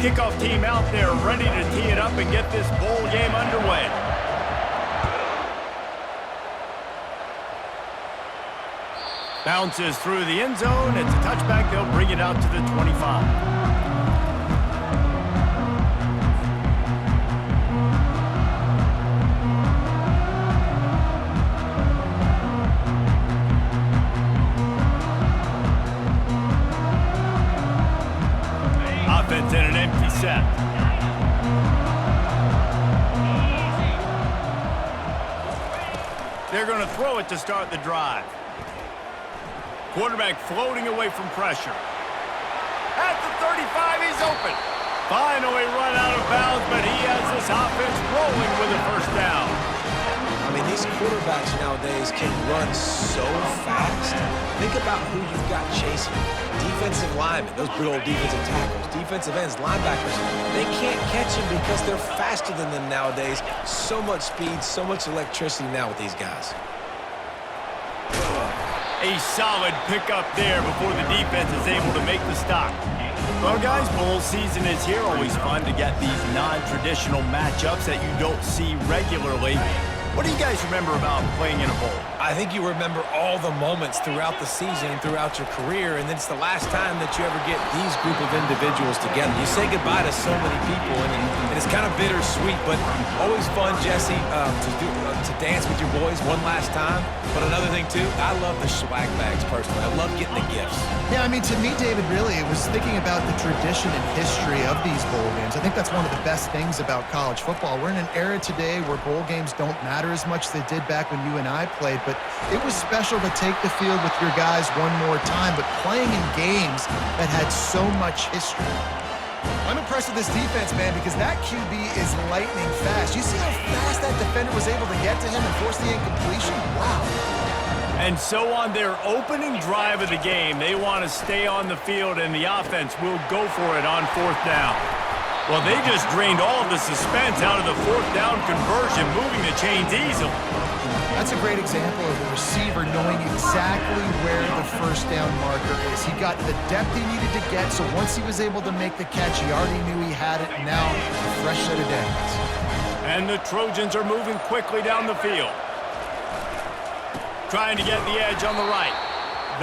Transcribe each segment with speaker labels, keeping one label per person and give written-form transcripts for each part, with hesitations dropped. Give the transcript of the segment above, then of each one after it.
Speaker 1: Kickoff team out there ready to tee it up and get this bowl game underway. Bounces through the end zone. It's a touchback. They'll bring it out to the 25. Offense in an empty set. They're going to throw it to start the drive. Quarterback floating away from pressure. At the 35, he's open. Finally run out of bounds, but he has this offense rolling with a first down.
Speaker 2: I mean, these quarterbacks nowadays can run so fast. Think about who you've got chasing. Defensive linemen, those big old defensive tackles, defensive ends, linebackers. They can't catch him because they're faster than them nowadays. So much speed, so much electricity now with these guys.
Speaker 1: A solid pickup there before the defense is able to make the stop. Well, guys, bowl season is here. Always fun to get these non-traditional matchups that you don't see regularly. What do you guys remember about playing in a bowl?
Speaker 2: I think you remember all the moments throughout the season and throughout your career, and then it's the last time that you ever get these group of individuals together. You say goodbye to so many people, and it's kind of bittersweet, but always fun, Jesse, to dance with your boys one last time. But another thing, too, I love the swag bags, personally. I love getting the gifts.
Speaker 3: Yeah, I mean, to me, David, really, it was thinking about the tradition and history of these bowl games. I think that's one of the best things about college football. We're in an era today where bowl games don't matter as much as they did back when you and I played, but it was special to take the field with your guys one more time, but playing in games that had so much history. I'm impressed with this defense, man, because that QB is lightning fast. You see how fast that defender was able to get to him and force the incompletion? Wow.
Speaker 1: And so on their opening drive of the game, they want to stay on the field, and the offense will go for it on fourth down. Well, they just drained all of the suspense out of the fourth down conversion, moving the chains easily.
Speaker 3: That's a great example of the receiver knowing exactly where the first down marker is. He got the depth he needed to get, so once he was able to make the catch, he already knew he had it, and now a fresh set of downs.
Speaker 1: And the Trojans are moving quickly down the field. Trying to get the edge on the right.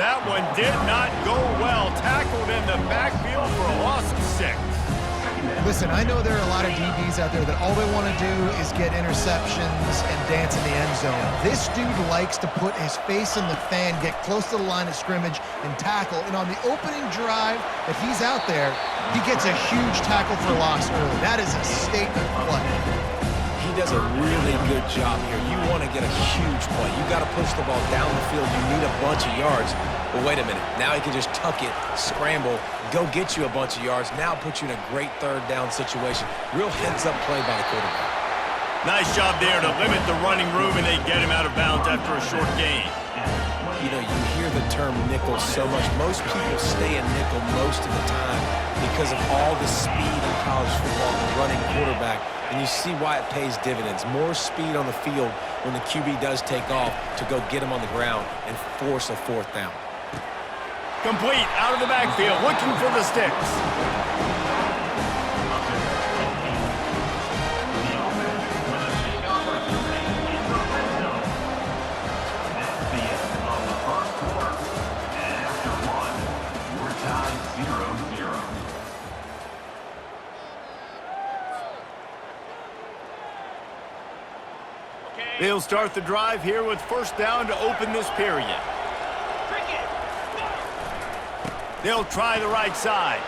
Speaker 1: That one did not go well. Tackled in the backfield for a loss of 6.
Speaker 3: Listen, I know there are a lot of DBs out there that all they want to do is get interceptions and dance in the end zone. This dude likes to put his face in the fan, get close to the line of scrimmage, and tackle. And on the opening drive that he's out there, he gets a huge tackle for loss early. That is a statement play.
Speaker 2: He does a really good job here. You want to get a huge play. You got to push the ball down the field. You need a bunch of yards. But wait a minute. Now he can just tuck it, scramble, go get you a bunch of yards. Now put you in a great third down situation. Real heads-up play by the quarterback.
Speaker 1: Nice job there to limit the running room, and they get him out of bounds after a short gain.
Speaker 2: You know, you hear the term nickel so much. Most people stay in nickel most of the time because of all the speed in college football, the running quarterback. And you see why it pays dividends. More speed on the field when the QB does take off to go get him on the ground and force a fourth down.
Speaker 1: Complete out of the backfield, looking for the sticks. They'll start the drive here with first down to open this period. They'll try the right side.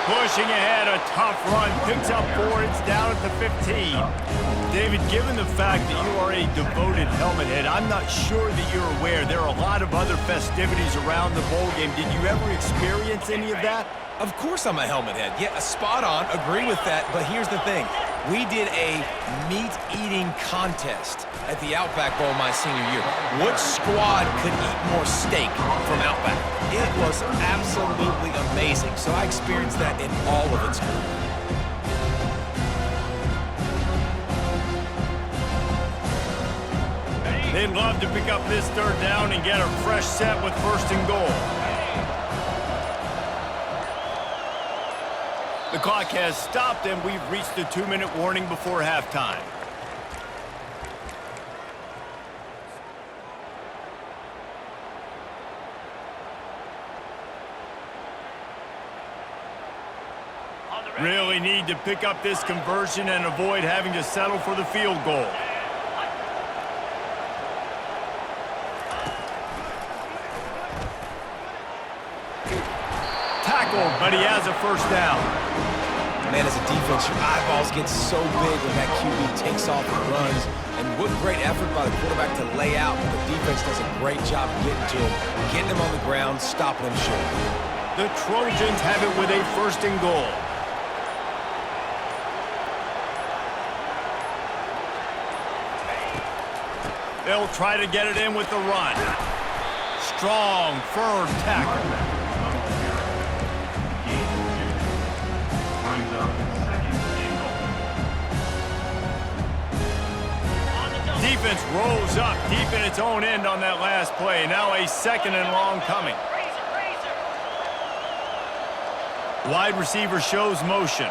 Speaker 1: Pushing ahead, a tough run, picks up 4, it's down at the 15. David, given the fact that you are a devoted helmet head, I'm not sure that you're aware there are a lot of other festivities around the bowl game. Did you ever experience any of that?
Speaker 2: Of course I'm a helmet head. Yeah, spot on, agree with that, but here's the thing. We did a meat-eating contest at the Outback Bowl my senior year. Which squad could eat more steak from Outback? It was absolutely amazing, so I experienced that in all of its glory.
Speaker 1: They'd love to pick up this third down and get a fresh set with first and goal. The clock has stopped, and we've reached the 2-minute warning before halftime. Really need to pick up this conversion and avoid having to settle for the field goal. Tackled, but he has a first down.
Speaker 2: Man, as a defense, your eyeballs get so big when that QB takes off and runs. And what great effort by the quarterback to lay out, but the defense does a great job getting to him, getting him on the ground, stopping him short.
Speaker 1: The Trojans have it with a first and goal. They'll try to get it in with the run. Strong, firm tackle. Defense rolls up deep in its own end on that last play. Now a second and long coming. Wide receiver shows motion.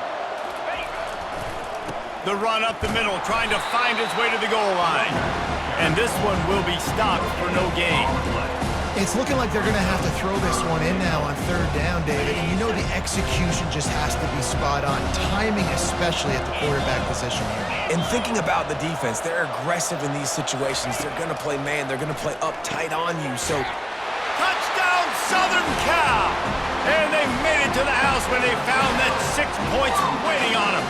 Speaker 1: The run up the middle, trying to find its way to the goal line. And this one will be stopped for no gain.
Speaker 3: It's looking like they're going to have to throw this one in now on third down, David. And you know the execution just has to be spot on. Timing especially at the quarterback position here.
Speaker 2: And thinking about the defense, they're aggressive in these situations. They're going to play man. They're going to play up tight on you. So,
Speaker 1: touchdown, Southern Cal! And they made it to the house when they found that 6 points waiting on them.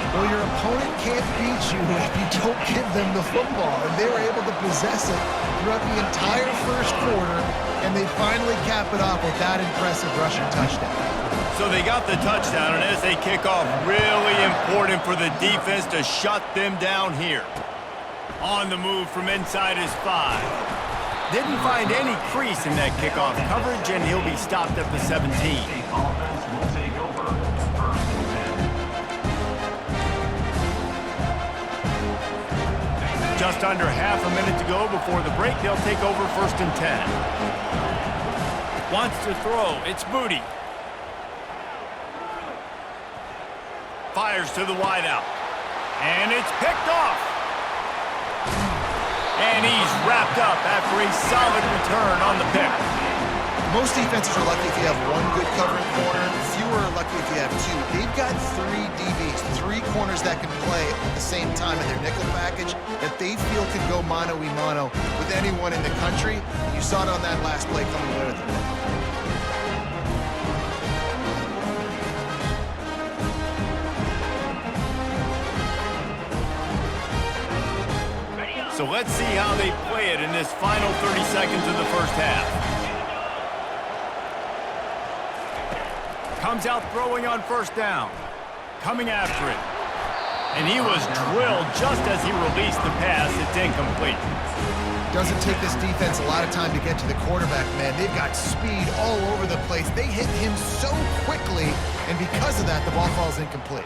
Speaker 3: Well, your opponent can't beat you if you don't give them the football. And they were able to possess it throughout the entire first quarter, and they finally cap it off with that impressive rushing touchdown.
Speaker 1: So they got the touchdown, and as they kick off, really important for the defense to shut them down here. On the move from inside his 5. Didn't find any crease in that kickoff coverage, and he'll be stopped at the 17. Just under half a minute to go before the break. They'll take over first and 10. Wants to throw. It's Moody. Fires to the wideout. And it's picked off. And he's wrapped up after a solid return on the pick.
Speaker 3: Most defenses are lucky if you have one good covering corner. Fewer are lucky if you have 2. They've got 3 DBs, 3 corners that can play at the same time in their nickel package that they feel can go mano-a-mano with anyone in the country. You saw it on that last play coming away with it.
Speaker 1: So let's see how they play it in this final 30 seconds of the first half. Comes out throwing on first down. Coming after it. And he was drilled just as he released the pass. It's incomplete.
Speaker 3: Doesn't take this defense a lot of time to get to the quarterback, man. They've got speed all over the place. They hit him so quickly, and because of that, the ball falls incomplete.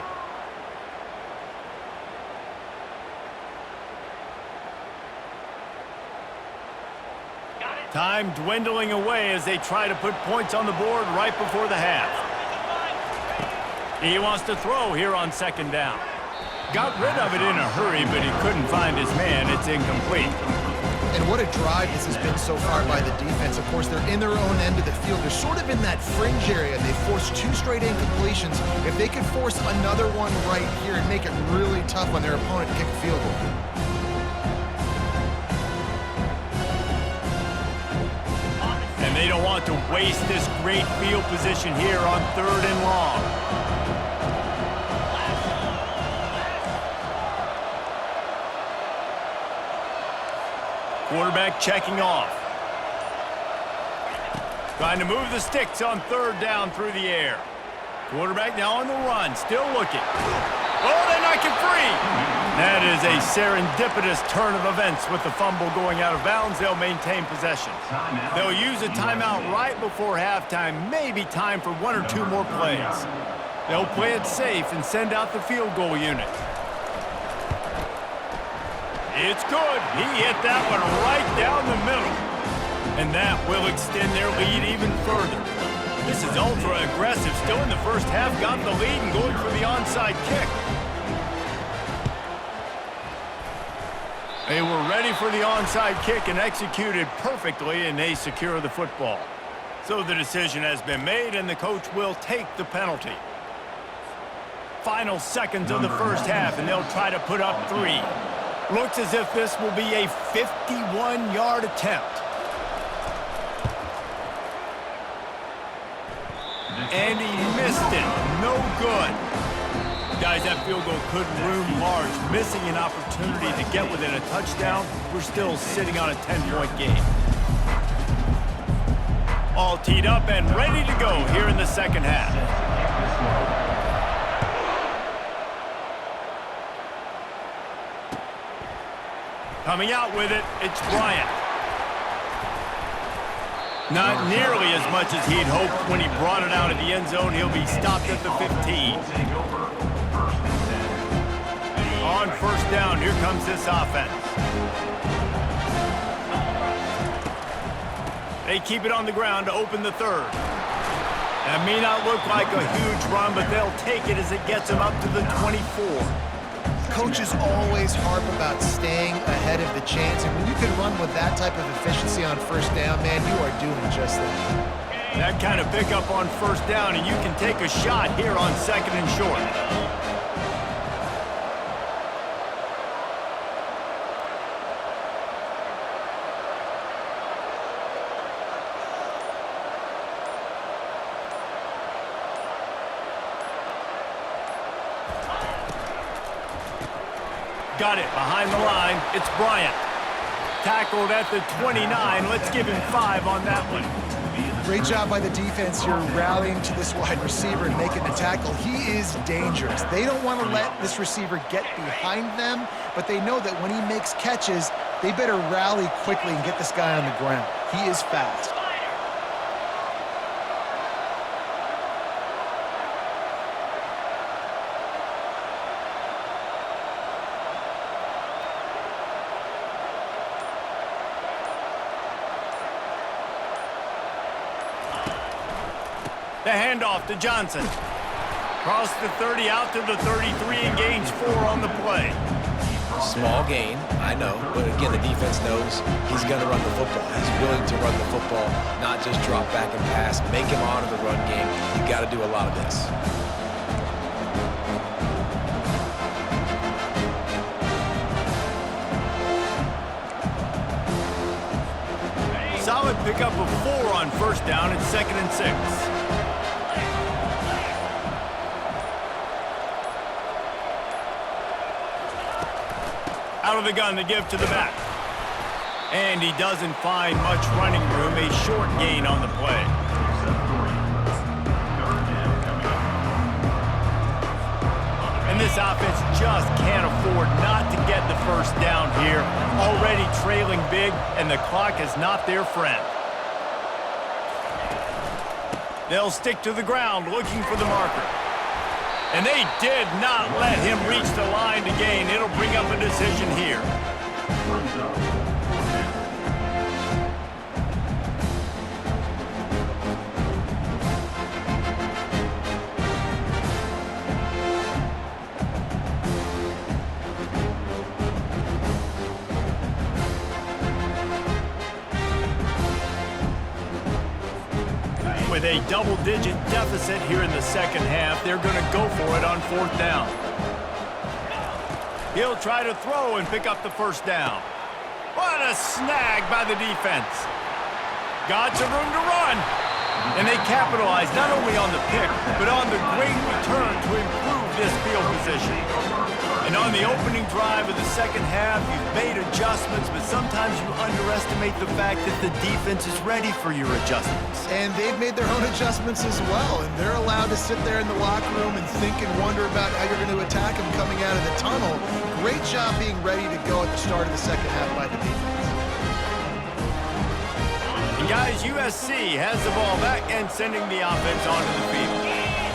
Speaker 1: Time dwindling away as they try to put points on the board right before the half. He wants to throw here on second down. Got rid of it in a hurry, but he couldn't find his man. It's incomplete.
Speaker 3: And what a drive this has been so far by the defense. Of course, they're in their own end of the field. They're sort of in that fringe area. They forced 2 straight incompletions. If they can force another one right here and make it really tough on their opponent to kick a field goal.
Speaker 1: And they don't want to waste this great field position here on third and long. Quarterback checking off. Trying to move the sticks on third down through the air. Quarterback now on the run, still looking. Oh, they knock it free. That is a serendipitous turn of events with the fumble going out of bounds. They'll maintain possession. They'll use a timeout right before halftime, maybe time for 1 or 2 more plays. They'll play it safe and send out the field goal unit. It's good. He hit that one right down the middle. And that will extend their lead even further. This is ultra aggressive. Still in the first half, got the lead and going for the onside kick. They were ready for the onside kick and executed perfectly, and they secure the football. So the decision has been made, and the coach will take the penalty. Final seconds of the first half, and they'll try to put up 3. Looks as if this will be a 51-yard attempt. And he missed it. No good. Guys, that field goal could loom large. Missing an opportunity to get within a touchdown. We're still sitting on a 10-point game. All teed up and ready to go here in the second half. Coming out with it, it's Bryant. Not nearly as much as he'd hoped when he brought it out of the end zone. He'll be stopped at the 15. On first down, here comes this offense. They keep it on the ground to open the third. That may not look like a huge run, but they'll take it as it gets them up to the 24.
Speaker 3: Coaches always harp about staying ahead of the chains, and when you can run with that type of efficiency on first down, man, you are doing just that.
Speaker 1: That kind of pickup on first down, and you can take a shot here on second and short. Got it behind the line. It's Bryant. Tackled at the 29. Let's give him 5 on that one.
Speaker 3: Great job by the defense here rallying to this wide receiver and making the tackle. He is dangerous. They don't want to let this receiver get behind them, but they know that when he makes catches, they better rally quickly and get this guy on the ground. He is fast.
Speaker 1: The handoff to Johnson. Cross the 30 out to the 33 and gains 4 on the play.
Speaker 2: Small gain, I know, but again, the defense knows he's going to run the football. He's willing to run the football, not just drop back and pass, make him honor the run game. You got to do a lot of this.
Speaker 1: Solid pickup of 4 on first down and second and 6. Out of the gun to give to the back. And he doesn't find much running room. A short gain on the play. And this offense just can't afford not to get the first down here. Already trailing big, and the clock is not their friend. They'll stick to the ground looking for the marker. And they did not let him reach the line to gain. It'll bring up a decision here. With a double-digit deficit here in the second half, they're going to go for it on fourth down. He'll try to throw and pick up the first down. What a snag by the defense. Got some room to run. And they capitalize not only on the pick, but on the great return to improve this field position. And on the opening drive of the second half, you've made adjustments, but sometimes you underestimate the fact that the defense is ready for your adjustments.
Speaker 3: And they've made their own adjustments as well, and they're allowed to sit there in the locker room and think and wonder about how you're going to attack them coming out of the tunnel. Great job being ready to go at the start of the second half by the defense.
Speaker 1: And guys, USC has the ball back and sending the offense onto the field.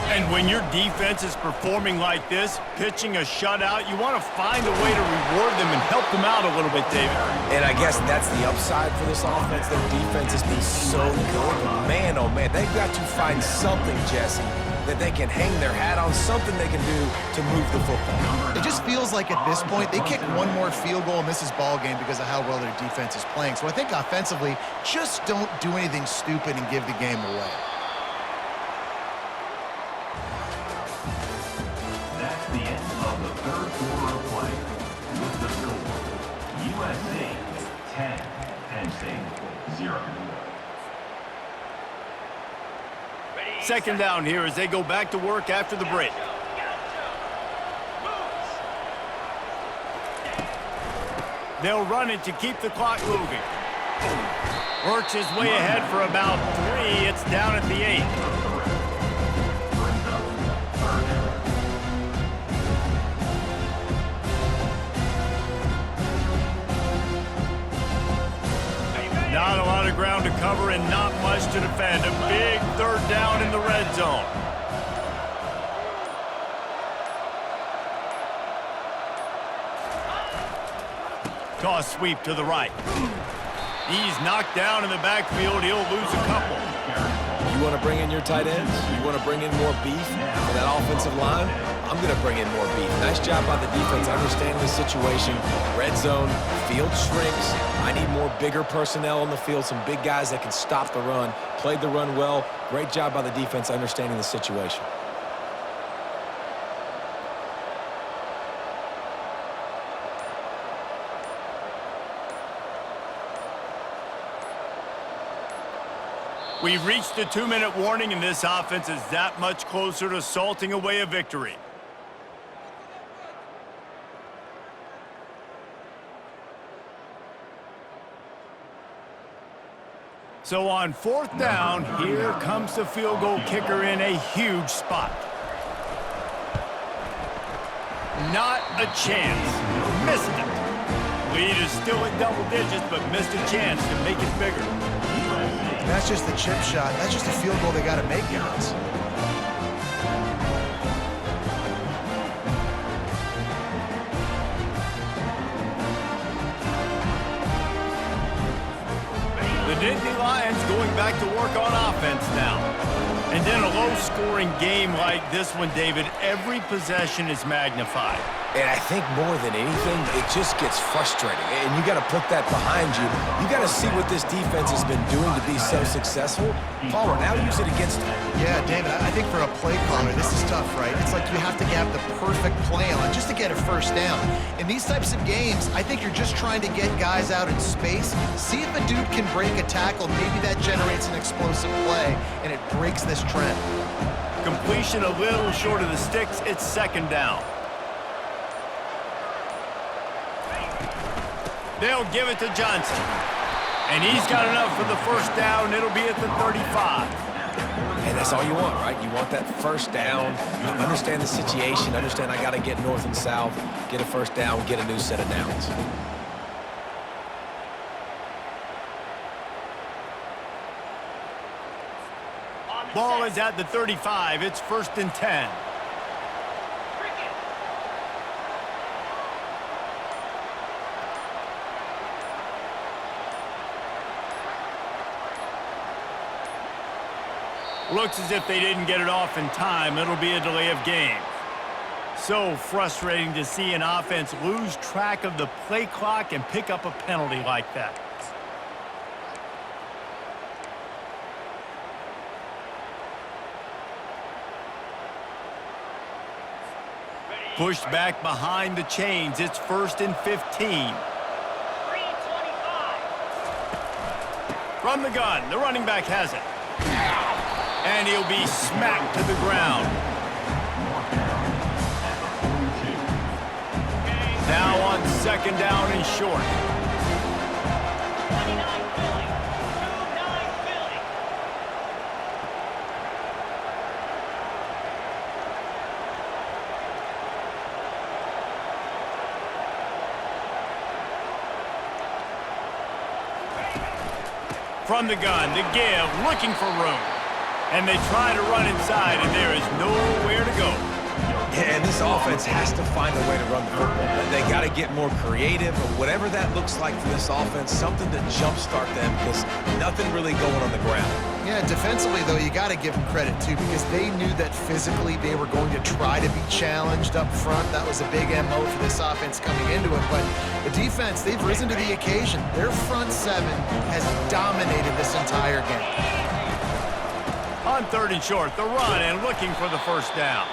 Speaker 1: And when your defense is performing like this, pitching a shutout, you want to find a way to reward them and help them out a little bit, David.
Speaker 2: And I guess that's the upside for this offense. Their defense has been so good. But man, oh man, they've got to find something, Jesse, that they can hang their hat on, something they can do to move the football.
Speaker 3: It just feels like at this point, they kick one more field goal and this is ball game because of how well their defense is playing. So I think offensively, just don't do anything stupid and give the game away.
Speaker 4: That's the end of the third quarter of play. With the score, USC 10, Penn State 0.
Speaker 1: Second down here as they go back to work after the break. They'll run it to keep the clock moving. Works his way ahead for about 3. It's down at the 8. Not a lot of ground to cover and not much to defend. A big third down in the red zone. Toss sweep to the right. He's knocked down in the backfield. He'll lose a couple.
Speaker 2: You want to bring in your tight ends? You want to bring in more beef for that offensive line? I'm going to bring in more beef. Nice job by the defense understanding the situation. Red zone, field shrinks. I need more bigger personnel on the field, some big guys that can stop the run. Played the run well. Great job by the defense understanding the situation.
Speaker 1: We've reached the 2-minute warning, and this offense is that much closer to salting away a victory. So on 4th down, here comes the field goal kicker in a huge spot. Not a chance. Missed it. Lead is still at double digits, but missed a chance to make it bigger.
Speaker 3: That's just the chip shot. That's just a field goal they got to make, guys.
Speaker 1: The Nittany Lions going back to work on offense now. And in a low-scoring game like this one, David, every possession is magnified.
Speaker 2: And I think more than anything, it just gets frustrating. And you got to put that behind you. You got to see what this defense has been doing to be so successful. Palmer, now use it against them.
Speaker 3: Yeah, David, I think for a play caller, this is tough, right? It's like you have to have the perfect play on just to get a first down. In these types of games, I think you're just trying to get guys out in space, see if a dude can break a tackle. Maybe that generates an explosive play, and it breaks this trend.
Speaker 1: Completion a little short of the sticks. It's 2nd down. They'll give it to Johnson. And he's got enough for the first down. It'll be at the 35.
Speaker 2: And that's all you want, right? You want that first down. You understand the situation. Understand I got to get north and south, get a first down, get a new set of downs.
Speaker 1: Ball is at the 35. It's 1st and 10. Looks as if they didn't get it off in time. It'll be a delay of game. So frustrating to see an offense lose track of the play clock and pick up a penalty like that. Pushed back behind the chains. It's 1st and 15. From the gun, the running back has it. And he'll be smacked to the ground. Now on 2nd down and short. From the gun, the give, looking for room. And they try to run inside, and there is nowhere to go.
Speaker 2: Yeah, and this offense has to find a way to run the football. They got to get more creative, or whatever that looks like for this offense, something to jumpstart them, because nothing really going on the ground.
Speaker 3: Yeah, defensively, though, you got to give them credit, too, because they knew that physically they were going to try to be challenged up front. That was a big MO for this offense coming into it. But the defense, they've risen to the occasion. Their front seven has dominated this entire game.
Speaker 1: On 3rd and short, the run and looking for the first down.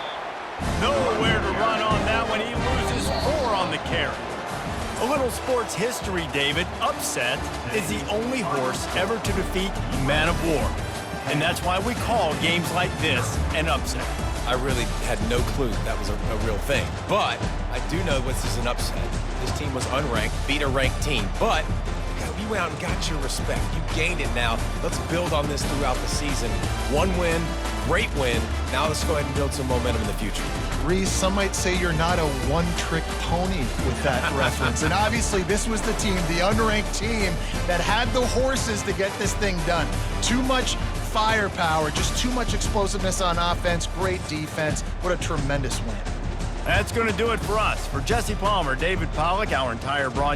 Speaker 1: Nowhere to run on that one. He loses 4 on the carry. A little sports history, David. Upset is the only horse ever to defeat Man of War. And that's why we call games like this an upset.
Speaker 2: I really had no clue that was a real thing. But I do know this is an upset. This team was unranked, beat a ranked team. But you went out and got your respect. You gained it now. Let's build on this throughout the season. One win, great win. Now let's go ahead and build some momentum in the future.
Speaker 3: Reese, some might say you're not a one-trick pony with that reference. And obviously, this was the team, the unranked team, that had the horses to get this thing done. Too much firepower, just too much explosiveness on offense, great defense. What a tremendous win.
Speaker 1: That's going to do it for us. For Jesse Palmer, David Pollack, our entire broadcast.